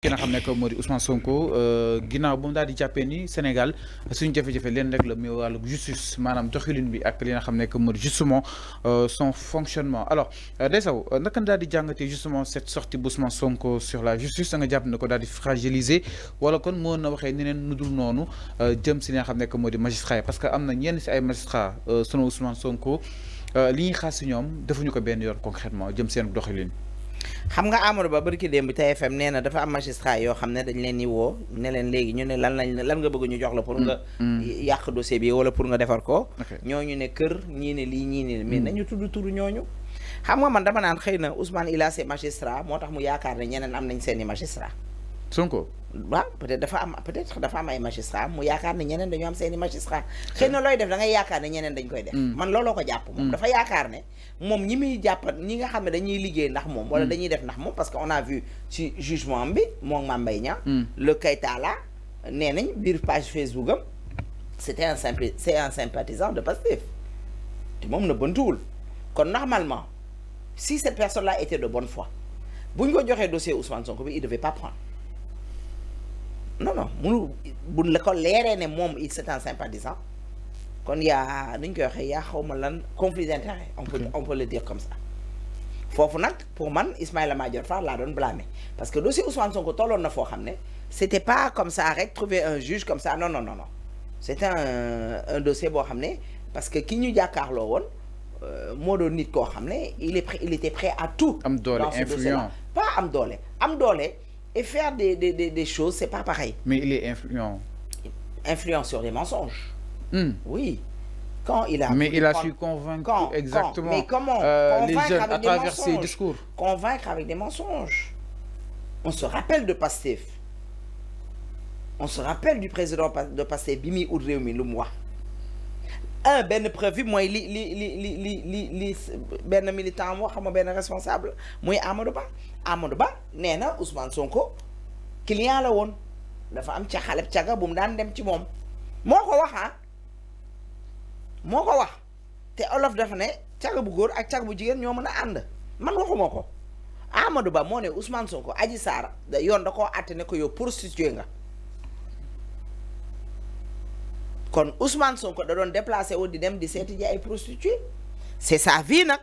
ki nga xam ne que moo di Ousmane Sonko ginnaaw ba mu daal di jàppee ni Sénégal suñu jafe-jafe leen rek la muy wàllu justice maanaam doxalin bi ak li nga xam ne que moo di justement son fonctionnement alors Ndeye Sow naka daal di jàngatee justement cette sortie bu Ousmane Sonko sur la justice da nga jàpp ne ko daal di fragiliser wala kon moo na waxee neneen nu dul noonu jëm si li nga xam ne que moo di magistrat yi parce que am na ñenn si ay magistrat selon Ousmane Sonko li ñuy xaar si ñoom defuñu ko benn yoon concrètement jëm seen doxalin. xam nga Amadou Ba barki démb TFM nee na dafa am magistrat yoo xam ne dañ leen di woo ne leen léegi ñu ne lan nga bëgg ñu jox la pour nga yàq dossier bi wala pour nga defar ko ñooñu ne kër ñii ne lii ñii ne mais nañu tudd turu ñooñu xam nga man dama naan xëy na Ousmane il a ses magistrats moo tax mu yaakaar ne ñeneen am nañ seeni magistrat Sonko waaw peut-être dafa am ay magistrat mu yaakaar ne ñeneen dañu am seeni magistrat xëy na looy def da ngay yaakaar ne ñeneen dañ koy def man looloo ko jàpp moom dafa yaakaar ne moom ñi muy jàppat ñi nga xam ne dañuy liggéey ndax moom wala dañuy def ndax moom parce que on a vu ci jugement bi moom Mame Mbaye Niang le Keita là nee nañ biir page Facebook am c'est un sympathisant de Pastef te moom na bëntuwul kon normalement si cette personne là était de bonne foi bu ñu ko joxee dossier Ousmane Sonko bi il devait pas prendre non munu bu la ko leeree ne moom c'est un sympathisant kon yaa nuñ koy waxee yaa xaw ma lan conflit d'intérêt on peut le dire comme ça foofu nag pour man Ismaïla Madior Fall laa doon blâmer parce que dossier Ousmane Sonko tolloon na foo xam ne c'était pas comme ça rek trouver un juge comme ça non c'était un dossier boo xam ne parce que ki ñu jàkkaarloo woon moo doon nit koo xam ne il était prêt à tout am doole dans ce dossier-là pas am doole et faire des choses c'est pas pareil. Mais il est influent. Influent sur les mensonges. Oui. Quand il a. Mais il a su convaincre exactement mais comment les jeunes à travers ses discours. Convaincre avec des mensonges. On se rappelle de Pastef. On se rappelle du président de Pastef bi muy ut réew mi lu mu wax. benn preuve mooy li benn militant moo xam nga benn responsable muy Amadou Ba nee na Ousmane Sonko client la woon dafa am ca xaleb caga bu mu daan dem ci moom moo ko wax te olof dafa ne caga bu góor ak caga bu jigéen ñoo mën a ànd man waxuma ko Amadou Ba moo ne Ousmane Sonko Adji Sarr yoon da koo àtte ne ko yow prostitué nga kon Ousmane Sonko da doon déplacé wu di dem di seeti ji ay prostituées c'est sa vie nag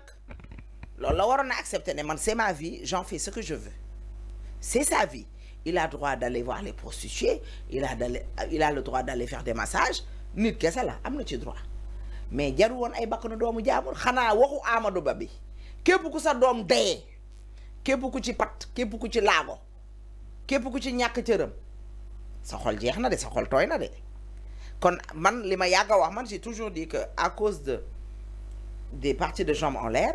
loolu la waroon a accepter ne man c'est ma vie j'en fais ce que je veux c'est sa vie il a droit d'aller voir les prostituées il a le droit d'aller faire des massages nit kese la am na ci droit mais jaru woon ay bakkanu doomu jaamur xanaa waxu Amadou Ba bi képp ku sa doom dee képp ku ci pat képp ku ci laago képp ku ci ñàkk cëram sa xol jeex na de sa xol tooy na de kon man li ma yàgg a wax man j'ai toujours dit que à cause des parties de jambes en l'air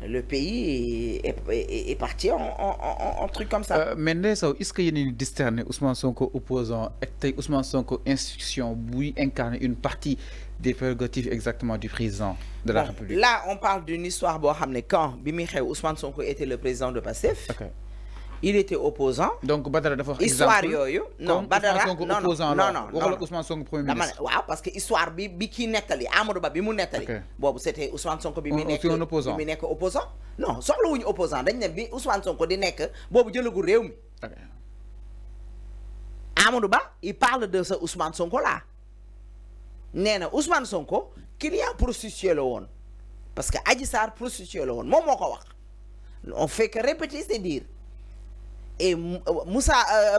le pays est parti en truc comme ça. Mais Ndeye Sow est-ce que yéen a ngi discerner Ousmane Sonko opposant ak tey Ousmane Sonko institution buy incarner une partie des prérogatives exactement du président de la République. Là on parle d'une histoire boo xam ne quand bi muy xew Ousmane Sonko était le président de Pastef. Okay. Il était opposant. Donc Badara dafa wax histoire yooyu. non Badara non Ousmane Sonko premier ministre. waaw parce que histoire bi kii nettali Amadou Ba bi mu nettali. boobu c'était Ousmane Sonko bi mu nekk opposant non soxlawuñu opposant dañ ne bi Ousmane Sonko di nekk boobu jëlagul réew mi. Amadou Ba il parle de ce Ousmane Sonko là nee na Ousmane Sonko client prostitué la woon parce que Adji Sarr prostitué la woon moom moo ko wax on fait que répéter c'est dire. Et Moussa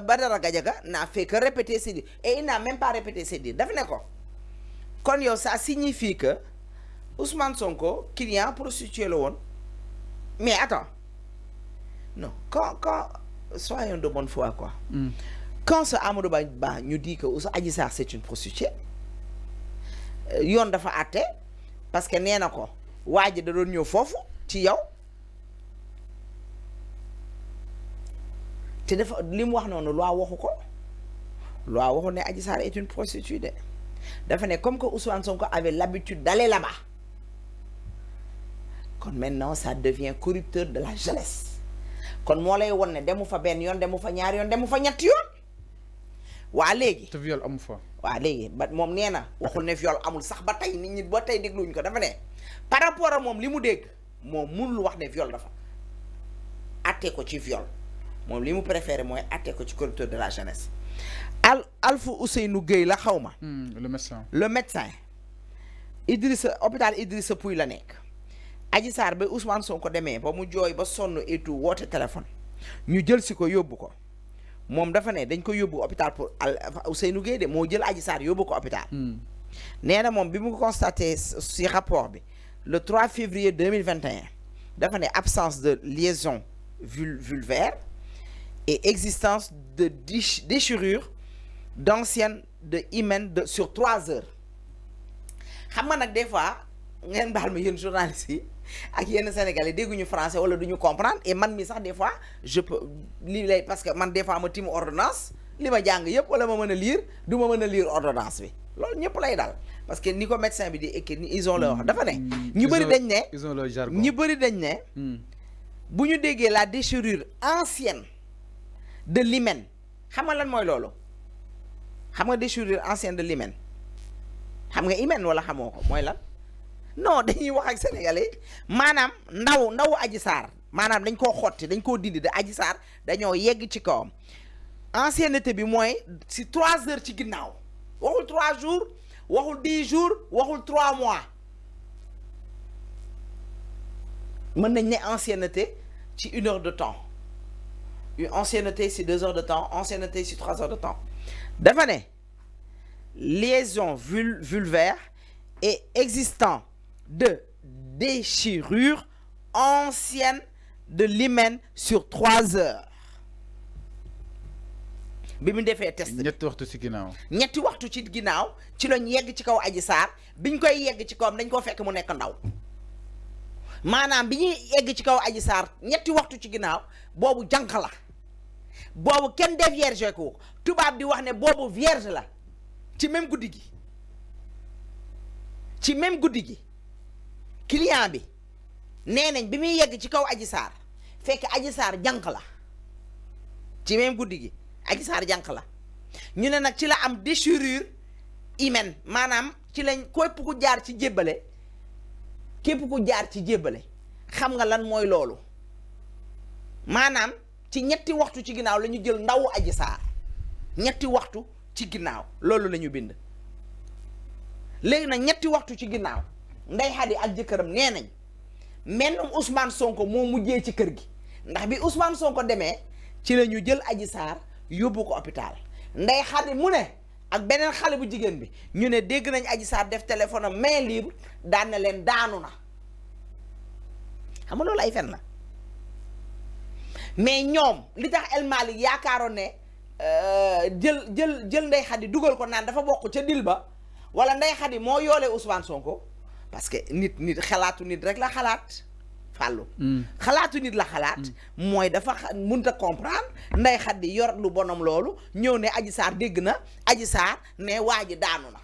Badara Gadiaga n'a fait que répéter ses dires et il n'a même pas répété ses dires daf ne ko kon yow ça signifie que Ousmane Sonko client prostitué la woon mais attends non quand soyons de bonne foi quoi. Quand ce Amadou Ba ñu dit que Adji Sarr c'est une prostituée yoon dafa àtte parce que nee na ko waa ji da doon ñëw foofu ci yow. te dafa li mu wax noonu loi waxu ne Adji Sarr est une prostituée de dafa ne comme que Ousmane Sonko avait l'habitude d'aller là-bas kon maintenant ça devient corrupteur de la jeunesse kon moo lay won ne demu fa benn yoon demu fa ñaari yoon demu fa ñetti yoon waa léegi te viol amu fa waa léegi ba moom nee na waxul ne viol amul sax ba tey nit ñi ba tey dégluñu ko dafa ne par rapport a moom li mu dégg moom mënul wax ne viol dafa atte ko ci viol moom li mu préféré mooy atte ko ci corrupteur de la jeunesse. Alpha Ousseynou Gueye la xaw ma. Le médecin hôpital Idrissa Pouye la nekk. Adji Sarr ba Ousmane Sonko demee ba mu jooy ba sonn et tout woote téléphone ñu jël si ko yóbbu ko moom dafa ne dañ ko yóbbu hôpital pour Ousseynou Gueye de moo jël Adji Sarr yóbbu ko hôpital. nee na moom bi mu constaté si rapport bi le 3 février 2021 dafa ne absence de liaison vulvaire et existence de déchirure d'ancienne de hymen sur 3 heures. xam nga nag des fois ngeen baal ma yéen journalistes yi ak yenn Sénégalais dégguñu français wala duñu comprendre et man mi sax des fois je peux lii lay parce que man des fois ma timu ordonnance li ma jàng yëpp wala ma mën a lire du ma mën a lire ordonnance bi loolu ñëpp lay dal parce que ni ko médecin bi di écrit ils ont leur wax dafa ne ñu bëri dañ ne ils ont leur jargon ñu bëri dañ ne bu ñu déggee la déchirure ancienne de l'hymen xam nga lan mooy loolu xam nga déchirure ancienne de l'hymen xam nga hymen wala xamoo ko mooy lan non dañuy wax ak sénégalais maanaam ndaw Adji Sarr maanaam dañ koo xotti dañ koo dindi de Adji Sarr dañoo yegg ci kawam ancienneté bi mooy si 3 heures ci ginnaaw waxul 3 jours waxul 10 jours waxul 3 mois mën nañ ne ancienneté ci 1 heure de temps ancienneté si 2 heures de temps ancienneté si 3 heures de temps dafa ne liaison vulvaire et existant de déchirure ancienne de l'hymen sur 3 heures bi mu defee test ñetti waxtu ci ginnaaw ci ginnaaw ci lañ yegg ci kaw Adji Sarr biñ koy yegg ci kawam dañ koo fekk mu nekk ndaw maanaam bi ñuy yegg ci kaw Adji Sarr ñetti waxtu ci ginnaaw boobu jànq la boobu kenn dévierge ko tubaab di wax ne boobu vierge la ci même guddi gi client bi nee nañ bi muy yegg ci kaw Adji Sarr fekk Adji Sarr jànq la ci même guddi gi Adji Sarr jànq la ñu ne nag ci la am déchirure hymen maanaam ci lañ képp ku jaar ci jébbale xam nga lan mooy loolu maanaam ci ñetti waxtu ci ginnaaw la ñu jël ndawu Adji Sarr ñetti waxtu ci ginnaaw loolu la ñu bind léegi nag ñetti waxtu ci ginnaaw Ndeye Khady ak jëkkëram nee nañ mennum Ousmane Sonko moo mujjee ci kër gi ndax bi Ousmane Sonko demee ci la ñu jël Adji Sarr yóbbu ko hôpital Ndeye Khady mu ne ak beneen xale bu jigéen bi ñu ne dégg nañ Adji Sarr def téléphone am main libre daan na leen daanu na xam nga loolu ay fen la mais ñoom li tax El Malick yaakaaroon ne jël Ndeye Khady dugal ko naan dafa bokk ca dil ba wala Ndeye Khady moo yoolee Ousmane Sonko parce que nit xalaatu nit rek la xalaat fàllu xalaatu nit la xalaat mooy dafa mënta comprendre Ndeye Khady yor lu bonam loolu ñëw ne Adji Sarr dégg na Adji Sarr ne waa ji daanu na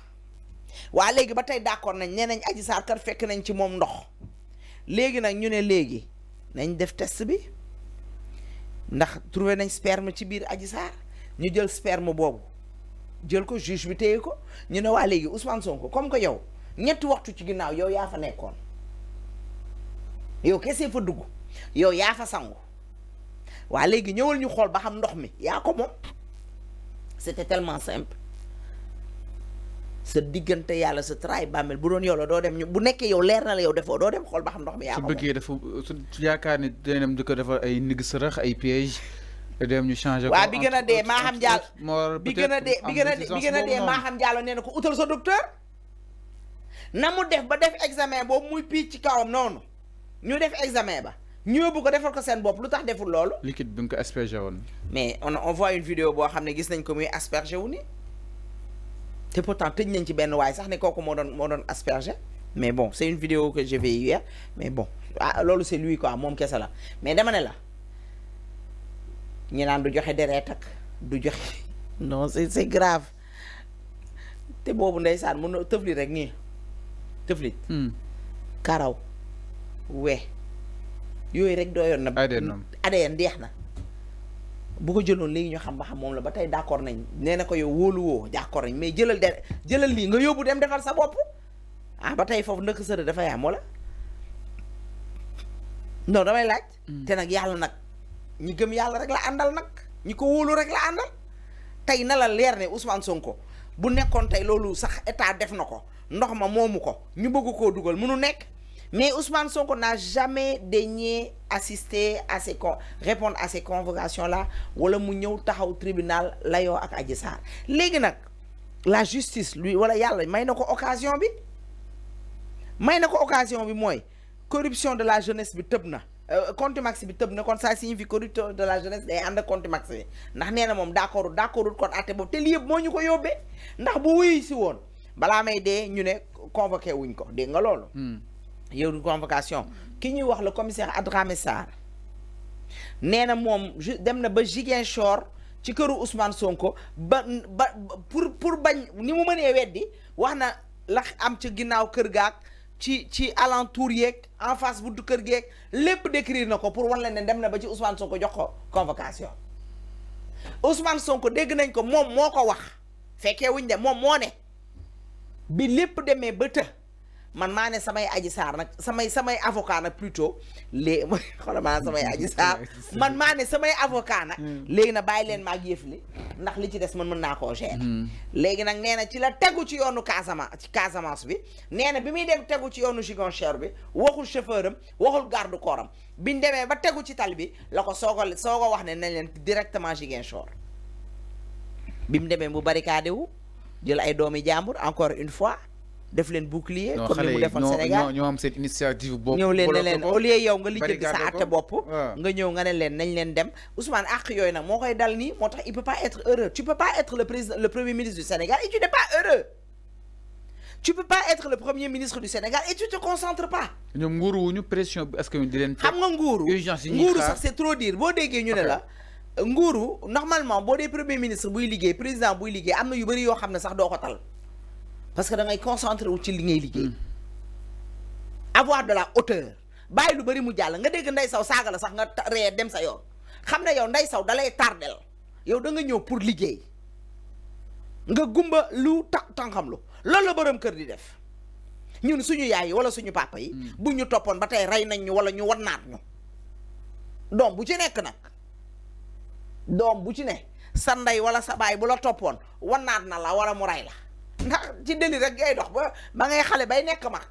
waa léegi ba tey d'accord nañ nee nañ Adji Sarr kat fekk nañ ci moom ndox léegi nag ñu ne léegi nañ def test bi ndax trouvé nañ sperme ci biir Adji Sarr ñu jël sperme boobu jël ko juge bi téye ko ñu ne waa léegi Ousmane Sonko comme que yow ñetti waxtu ci ginnaaw yow yaa fa nekkoon yow kese fa dugg yow yaa fa sangu waa léegi ñëwal ñu xool ba xam ndox mi yaa ko moom c'était tellement simple sa diggante yàlla sa traay bàmmeel bu doon yow la doo dem ñu bu nekkee yow leer na la yow defoo doo dem xool ba xam ndox mi yaa ko moom su bëggee dafa su yaakaar ni dina dem di ko defar ay ndig sërëx ay piège dem ñu changé ko waaw bi gën a dee maa xam jàll bi gën a dee maa xam jàll nee na ko utal sa docteur na mu def ba def examen boobu muy piic ci kawam noonu ñu def examen ba ñu yóbbu ko defal ko seen bopp lu tax deful loolu liquide bi nga ko aspergé woon mais on voit une vidéo boo xam ne gis nañ ko muy aspergé wu ni te pourtant tëj nañ ci benn waay sax ne kooku moo doon aspergé mais bon c'est une vidéo que j'ai vue hier mais bon loolu c'est lui quoi moom kese la mais dama ne la ñi naan du joxe deret ak du joxe non c'est grave te boobu ndeysaan mun na tëflit rek nii tëflit karaw we yooyu rek dooyoon na ADN deex na bu ko jëloon léegi ñu xam ba xam moom la ba tey d'accord nañ nee na ko yow wóolu woo d'accord nañ mais jëlal lii nga yóbbu dem defar sa bopp ba tey foofu ndëkk sëra dafa yaam wala non damay laaj te nag yàlla nag ñi gëm yàlla rek la àndal nag ñi ko wóolu rek la àndal tey na la leer ne Ousmane Sonko bu nekkoon tey loolu sax état def na ko ndox ma moomu ko ñu bëgg koo dugal mënu nekk mais Ousmane Sonko n'a jamais daigné assister à ces répondre à ces convocations là wala mu ñëw taxaw tribunal layoo ak Adji Sarr léegi nag la justice lui wala yàlla may na ko occasion bi mooy corruption de la jeunesse bi tëb na contumace bi tëb na kon ça signifie corruption de la jeunesse day ànd ak contumace bi ndax nee na moom d'accordul kon àtte boobu te lii yëpp moo ñu ko yóbbee ndax bu wuyu si woon balaa may dee ñu ne convoqué wuñ ko dégg nga loolu yow du convocation ki ñuy wax le commissaire Adramé Sarr nee na moom dem na ba Ziguinchor ci këru Ousmane Sonko ba pour bañ ni mu mënee weddi wax na la am ci ginnaaw kër gaak ci alentour yeeg en face buntu kër geeg lépp décrire na ko pour wan la ne dem na ba ci Ousmane Sonko jox ko convocation Ousmane Sonko dégg nañ ko moom moo ko wax fekkee wuñ de moom moo ne bi lépp demee ba të man maa ne samay Adji Sarr nag samay avocat nag plutôt léegi xoolal maa samay Adji Sarr man maa ne samay avocat nag léegi na bàyyi leen maag yëf li ndax li ci des man mën naa koo gérer léegi nag nee na ci la tegu ci yoonu Casamance bi nee na bi muy dem tegu ci yoonu Ziguinchor bi waxul chauffeur am waxul garde corps am biñ demee ba tegu ci tali bi la ko soog a wax ne nañ leen directement Ziguinchor bi mu demee bu barricade wu jël ay doomi jàmbur encore une fois def leen bouclier comme ni mu defoon Sénégal ñoo am cette initiative boobu ñëw leen ne leen au lieu yow nga lijjanti sa àtte bopp nga ñëw nga ne leen nañ leen dem Ousmane àq yooyu nag moo koy dal nii moo tax il peut pas être heureux tu peux pas être le premier ministre du Sénégal et tu n'es pas heureux tu peux pas être le premier ministre du Sénégal et tu te concentres pas ñoom nguuru wuñu pression bi est-ce que di leen xam nga nguuru sax c'est trop dire boo déggee ñu ne la nguuru normalement boo dee premier ministre buy liggéey président buy liggéey am na yu bëri yoo xam ne sax doo ko tal parce que da ngay concentré wu ci li ngay liggéey avoir de la hauteur bàyyi lu bëri mu jàll nga dégg Ndeye Sow saaga la sax nga ree dem sa yoon xam ne yow Ndeye Sow dalay tardel yow da nga ñëw pour liggéey nga gumba lu tànqam lu loolu la borom kër di def ñun suñu yaay yi wala suñu papa yi bu ñu toppoon ba tey rey nañ ñu wala ñu wannaat ñu doom bu ci nekk nag doom bu ci ne sa ndey wala sa baay bu la toppoon wannaat na la wala mu rey la ndax ci deli rek ngay dox ba ngay xale bay nekk mag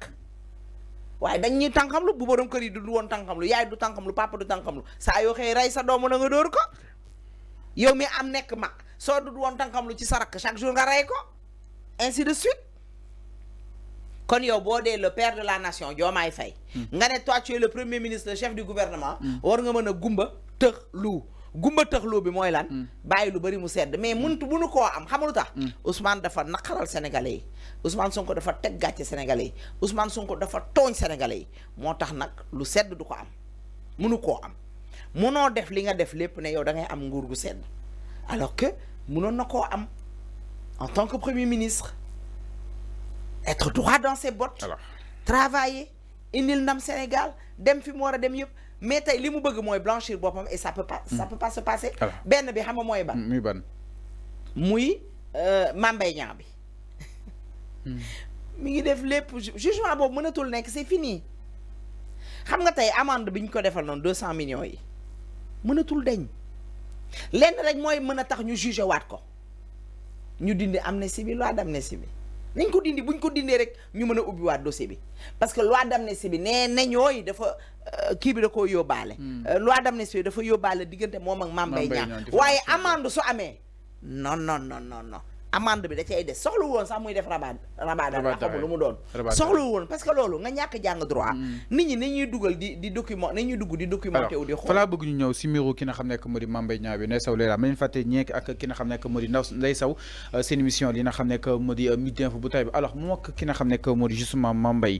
waaye dañ ñuy tànqamlu bu borom kër yi du woon tànqamlu yaay du tànqamlu papa du tànqamlu saa yoo xëy rey sa doomu na nga dóor ko yow mi am nekk mag soo du woon tànqamlu ci sa rakk chaque jour nga rey ko ainsi de suite kon yow boo dee le père de la nation Diomaye Faye nga ne toi tu es le premier ministre le chef du gouvernement war nga mën a gumba tëx lu gumba tëxloo bi mooy lan bàyyi lu bari mu sedd mais bunu koo am xamalu tax Ousmane dafa naqaral sénégalais yi Ousmane Sonko dafa teg gàcce sénégalais yi Ousmane Sonko dafa tooñ sénégalais yi moo tax nag lu sedd du ko am munu koo am munoo def li nga def lépp ne yow da ngay am nguur gu sedd alors que munoon na koo am en tant que premier ministre être droit dans ses bottes travailler indil ndam Sénégal dem fi mu war a dem yëpp mais tey li mu bëgg mooy blanchir boppam et ça peut pas se passer benn bi xam nga mooy ban muy Mame Mbaye Niang bi mi ngi def lépp jugement boobu mënatul nekk c'est fini xam nga tey amende bi ñu ko defal noonu 200 millions yi mënatul deñ lenn rek mooy mën a tax ñu juger waat ko ñu dindi amnistie bi loi d'amnistie bi nañ ko dindi buñ ko dindee rek ñu mën a ubbi waat dossier bi parce que loi d'amnistie bi nee na ñooy dafa kii bi da koo yóbbaale loi d'amnistie bi dafa yóbbaale diggante moom ak Mame Mbaye Niang waaye amende su amee non amende bi da cay des soxlu woon sax muy def rabat xamul lu mu doon soxlu woon parce que loolu nga ñàkk jàng droit nit ñi nañuy dugal di document nañuy dugg di documenté wu di xool falaa bëgg ñu ñëw si mbiru ki nga xam nekk moo di Mame Mbaye Niang bi Ndeye Sow leera ma leen fàtte ñeek ak ki nga xam nekk moo di Ndeye Sow seen émission li nga xam nekk moo di Midi Info bu tay bi alors moom ak ki nga xam nekk moo di justement Mame Mbaye